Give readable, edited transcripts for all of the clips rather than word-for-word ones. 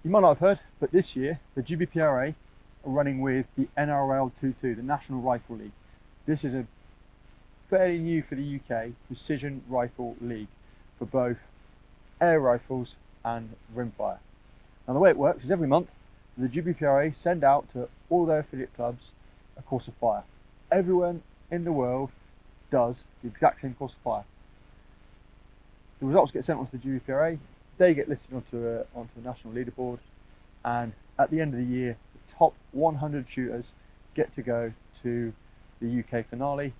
You might not have heard, but this year the GBPRA are running with the NRL 22, the National Rifle League. This is a fairly new for the UK precision rifle league for both air rifles and rimfire. Now the way it works is every month the GBPRA send out to all their affiliate clubs a course of fire. Everyone in the world does the exact same course of fire. The results get sent on to the GBPRA, they get listed onto a national leaderboard, and at the end of the year the top 100 shooters get to go to the UK finale,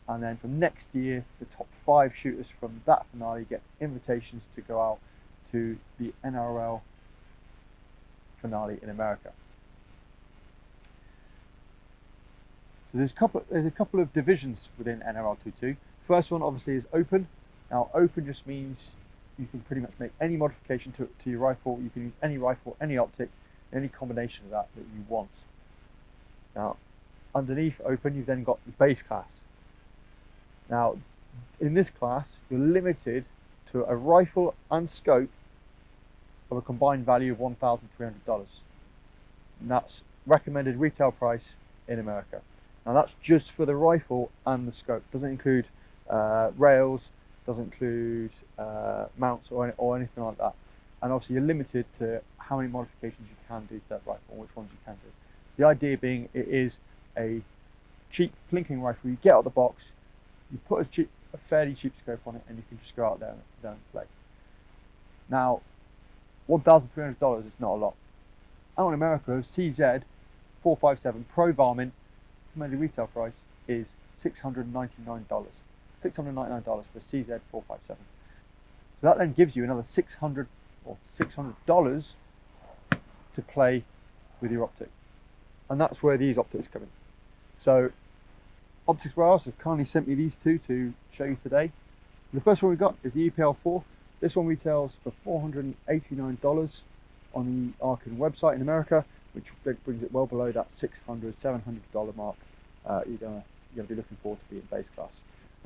and then from next year the top 5 shooters from that finale get invitations to go out to the NRL finale in America. So there's a couple of divisions within NRL 22. First one obviously is open. Now open just means you can pretty much make any modification to your rifle. You can use any rifle, any optic, any combination of that you want. Now underneath open you've then got the base class. Now in this class you're limited to a rifle and scope of a combined value of $1,300, and that's recommended retail price in America. Now that's just for the rifle and the scope, doesn't include rails, doesn't include mounts or anything like that. And obviously you're limited to how many modifications you can do to that rifle and which ones you can do. The idea being it is a cheap plinking rifle. You get out of the box, you put a fairly cheap scope on it, and you can just go out there and play. Now $1,300 is not a lot. Out in America, CZ 457 Pro Varmin recommended retail price is $699. $699 for CZ 457. So that then gives you another $600 to play with your optic, and that's where these optics come in. So Optics Warehouse have kindly sent me these two to show you today. The first one we got is the EPL4. This one retails for $489 on the Arken website in America, which brings it well below that $600, $700 mark you're going to be looking for to be in base class.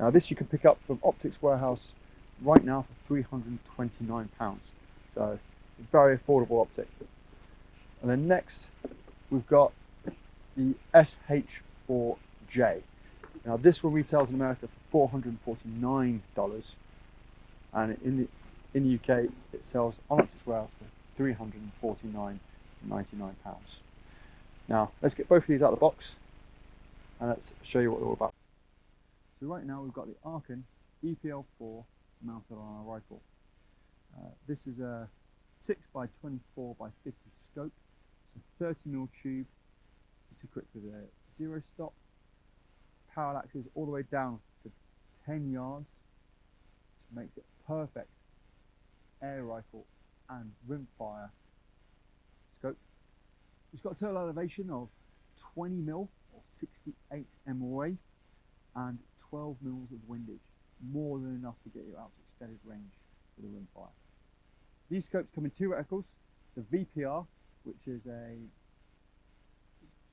Now this you can pick up from Optics Warehouse right now for £329, so a very affordable optic. And then next we've got the SH4J. Now this one retails in America for $449, and in the UK it sells on Optics Warehouse for £349.99. Now let's get both of these out of the box and let's show you what they're all about. So right now we've got the Arken EPL4 mounted on our rifle. This is a 6x24x50 scope. It's a 30mm tube. It's equipped with a 0 stop, parallaxes all the way down to 10 yards, which makes it perfect air rifle and rimfire scope. It's got a total elevation of 20mm or 68 MOA and 12 mils of windage, more than enough to get you out to extended range with a rimfire. These scopes come in 2 reticles: the VPR, which is a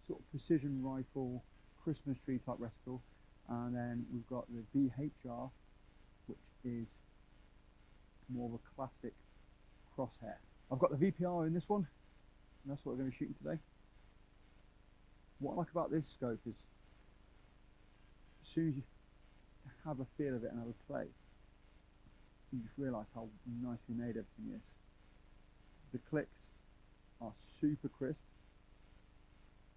sort of precision rifle Christmas tree type reticle, and then we've got the VHR, which is more of a classic crosshair. I've got the VPR in this one, and that's what we're going to be shooting today. What I like about this scope is as soon as you have a feel of it and have a play, you just realise how nicely made everything is. The clicks are super crisp.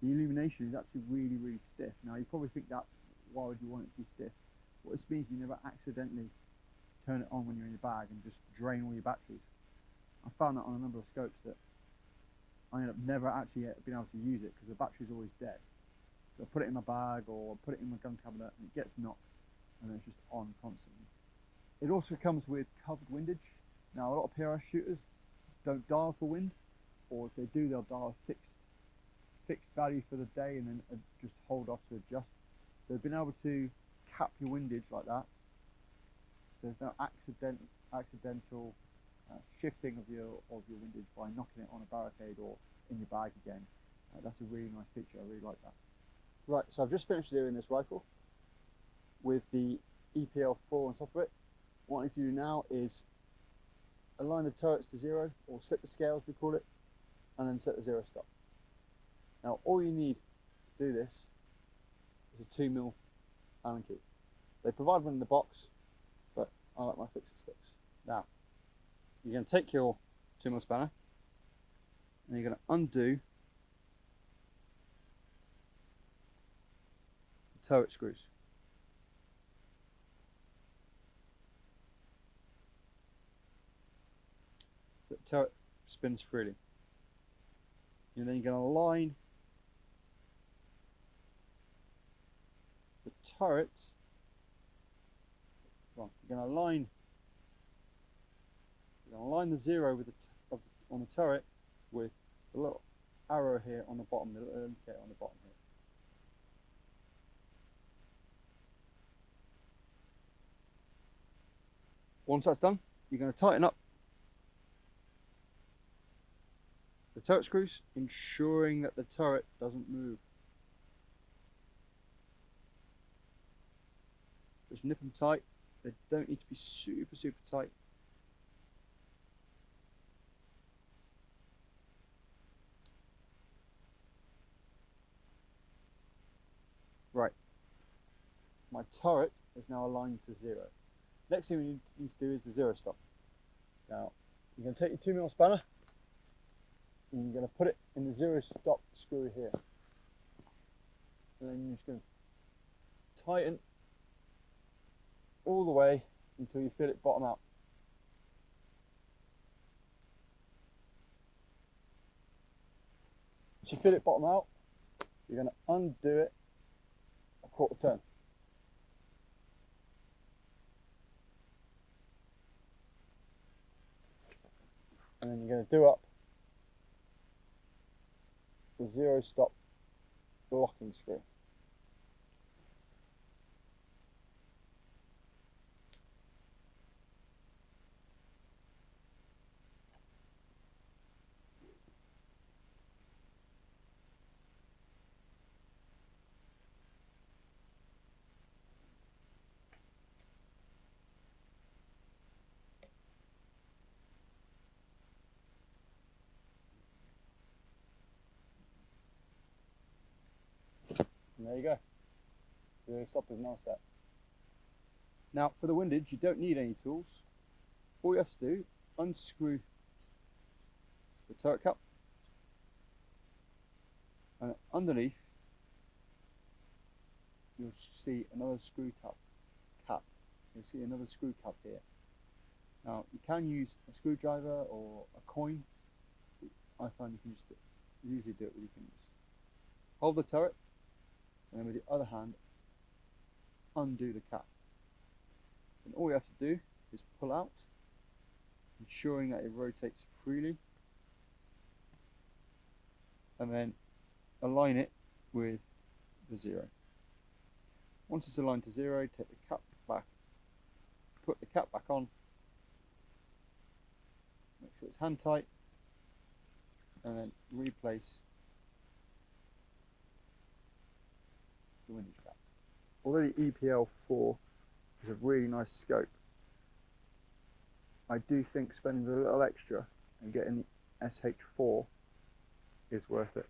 The illumination is actually really, really stiff. Now you probably think that, why would you want it to be stiff? What this means is you never accidentally turn it on when you're in your bag and just drain all your batteries. I found that on a number of scopes that I end up never actually being able to use it because the battery's always dead. So I put it in my bag or put it in my gun cabinet and it gets knocked and then it's just on constantly. It also comes with covered windage. Now a lot of PRS shooters don't dial for wind, or if they do they'll dial a fixed value for the day and then just hold off to adjust. So being able to cap your windage like that, so there's no accidental shifting of your windage by knocking it on a barricade or in your bag again. That's a really nice feature. I really like that. Right, so I've just finished zeroing this rifle with the EPL4 on top of it. What I need to do now is align the turrets to 0, or slip the scales we call it, and then set the zero stop. Now all you need to do this is a 2mm Allen key. They provide one in the box, but I like my fix-it sticks. Now you're going to take your 2mm spanner and you're going to undo the turret screws. So the turret spins freely. And then you're going to line the turret. You're going to line the zero with on the turret with the little arrow here on the bottom, the little indicator on the bottom here. Once that's done, you're going to tighten up the turret screws, ensuring that the turret doesn't move. Just nip them tight. They don't need to be super tight. Right, my turret is now aligned to zero. Next thing we need to do is the zero stop. Now, you're going to take your 2mm spanner and you're going to put it in the zero stop screw here. And then you're just going to tighten all the way until you feel it bottom out. Once you feel it bottom out, you're going to undo it a quarter turn. And then you're going to do up the zero stop locking screw. And there you go. The stop is now set. Now for the windage, you don't need any tools. All you have to do, unscrew the turret cap, and underneath you'll see another screw cap. You'll see another screw cap here. Now you can use a screwdriver or a coin. I find you can just usually do it with your fingers. Hold the turret, and then with the other hand undo the cap. And all you have to do is pull out, ensuring that it rotates freely, and then align it with the zero. Once it's aligned to zero, take the cap back, put the cap back on, make sure it's hand tight, and then replace the windage cap. Although the EPL4 is a really nice scope, I do think spending a little extra and getting the SH4 is worth it.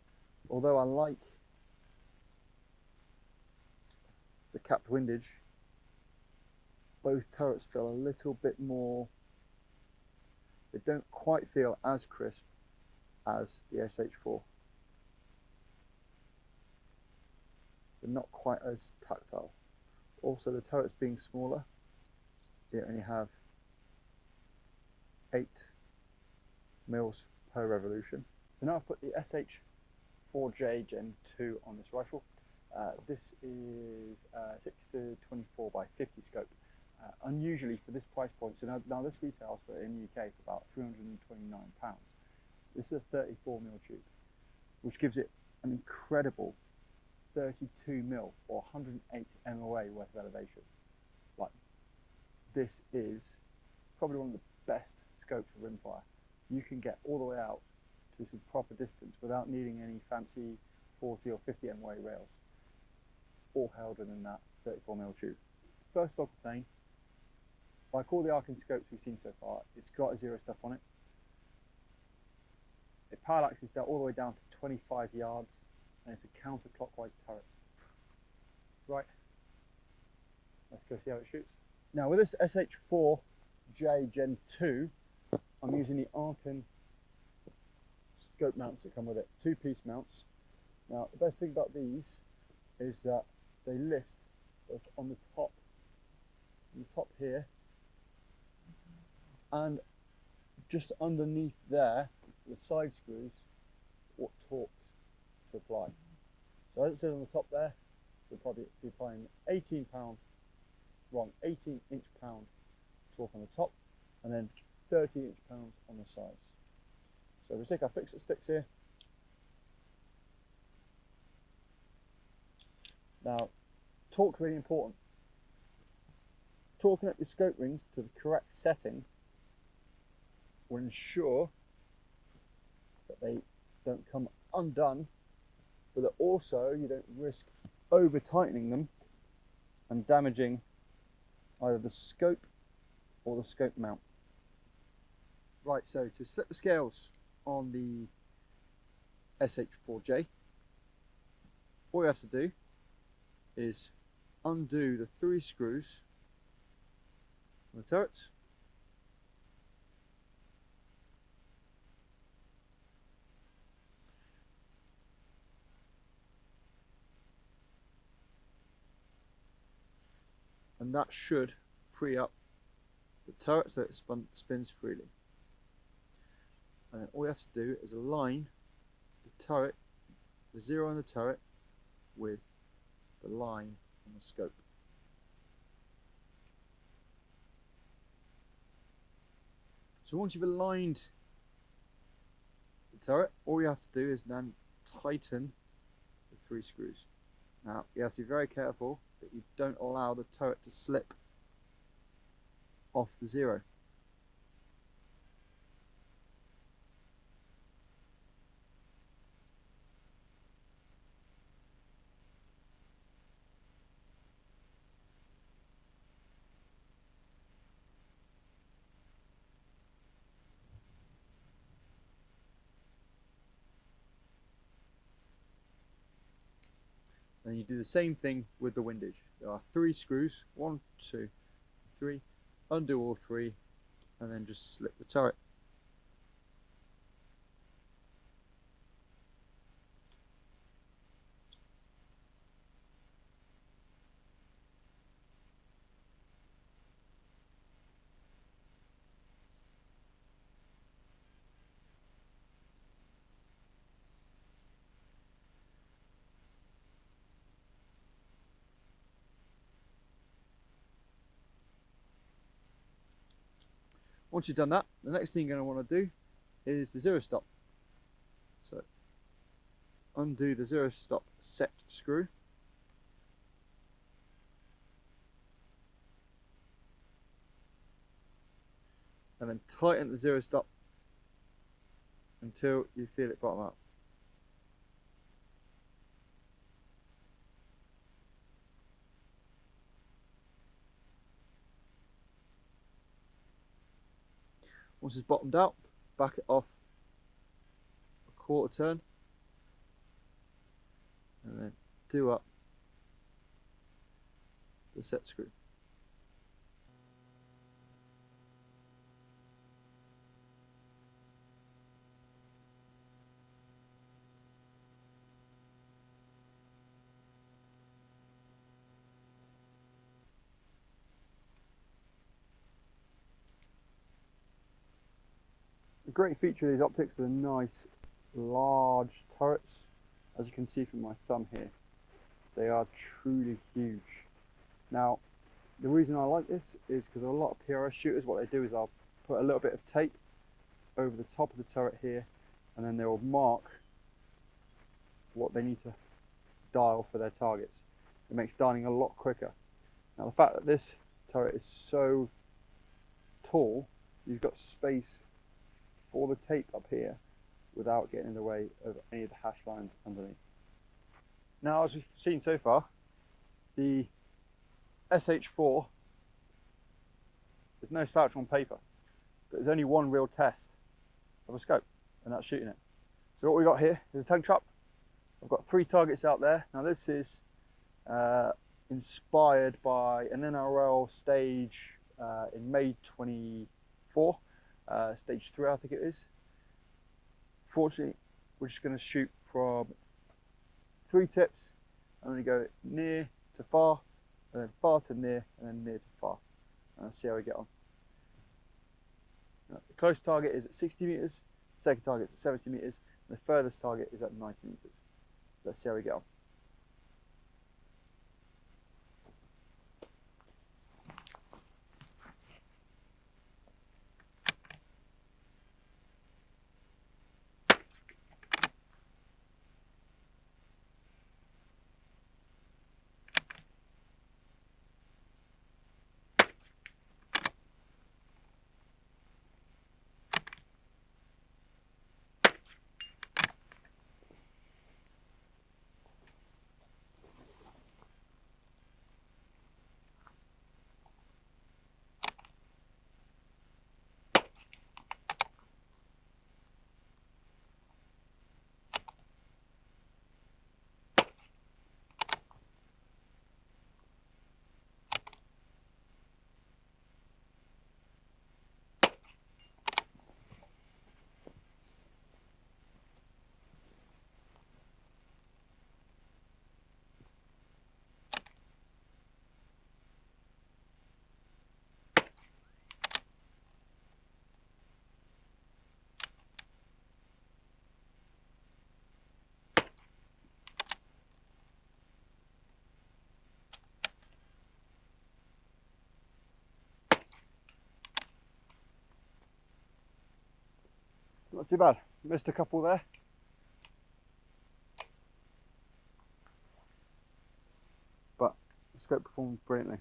Although I like the capped windage, both turrets feel a little bit more, they don't quite feel as crisp as the SH4. They're not quite as tactile. Also, the turrets being smaller, they only have 8 mils per revolution. So now I've put the SH4J Gen 2 on this rifle. This is 6 to 24 by 50 scope. Unusually for this price point, so now this retails for in the UK for about £329. This is a 34mm tube, which gives it an incredible 32mm or 108 MOA worth of elevation. Like, this is probably one of the best scopes for rimfire. You can get all the way out to some proper distance without needing any fancy 40 or 50 MOA rails, all held within that 34mm tube. First log of plane, like all the Arken scopes we've seen so far, it's got a zero stop on it. It parallaxes down all the way down to 25 yards, and it's a counterclockwise turret. Right, let's go see how it shoots. Now with this SH4J Gen 2, I'm using the Arken scope mounts that come with it, 2-piece mounts. Now the best thing about these is that they list on the top here, and just underneath there, the side screws, what torques to apply. So as it says on the top there, we'll probably be applying 18-inch pound torque on the top, and then 30-inch pounds on the sides. So we take our fix-it sticks here. Now, torque's really important. Torquing up your scope rings to the correct setting will ensure that they don't come undone, but that also you don't risk over tightening them and damaging either the scope or the scope mount. Right, so to slip the scales on the SH4J, all you have to do is undo the 3 screws on the turrets, and that should free up the turret so it spins freely. And then all you have to do is align the turret, the 0 on the turret, with the line on the scope. So once you've aligned the turret, all you have to do is then tighten the 3 screws. Now you have to be very careful that you don't allow the turret to slip off the 0. Then you do the same thing with the windage. There are 3 screws, 1, 2, 3, undo all 3, and then just slip the turret. Once you've done that, the next thing you're going to want to do is the 0 stop. So undo the 0 stop set screw, and then tighten the 0 stop until you feel it bottom out. Once it's bottomed out, back it off a 1/4 turn, and then do up the set screw. The great feature of these optics are the nice large turrets. As you can see from my thumb here, they are truly huge. Now the reason I like this is because a lot of PRS shooters, what they do is I'll put a little bit of tape over the top of the turret here, and then they'll mark what they need to dial for their targets. It makes dialing a lot quicker. Now the fact that this turret is so tall, you've got space for the tape up here without getting in the way of any of the hash lines underneath. Now, as we've seen so far, the SH4 is no slouch on paper, but there's only one real test of a scope, and that's shooting it. So what we got here is a tug trap. I've got 3 targets out there. Now this is inspired by an NRL stage in May 24, stage 3 I think it is. Fortunately, we're just going to shoot from 3 tips. I'm going to go near to far, and then far to near, and then near to far. And see how we get on. Now, the close target is at 60 meters, second target is at 70 meters, and the furthest target is at 90 meters. Let's see how we get on. Not too bad. Missed a couple there. But the scope performed brilliantly.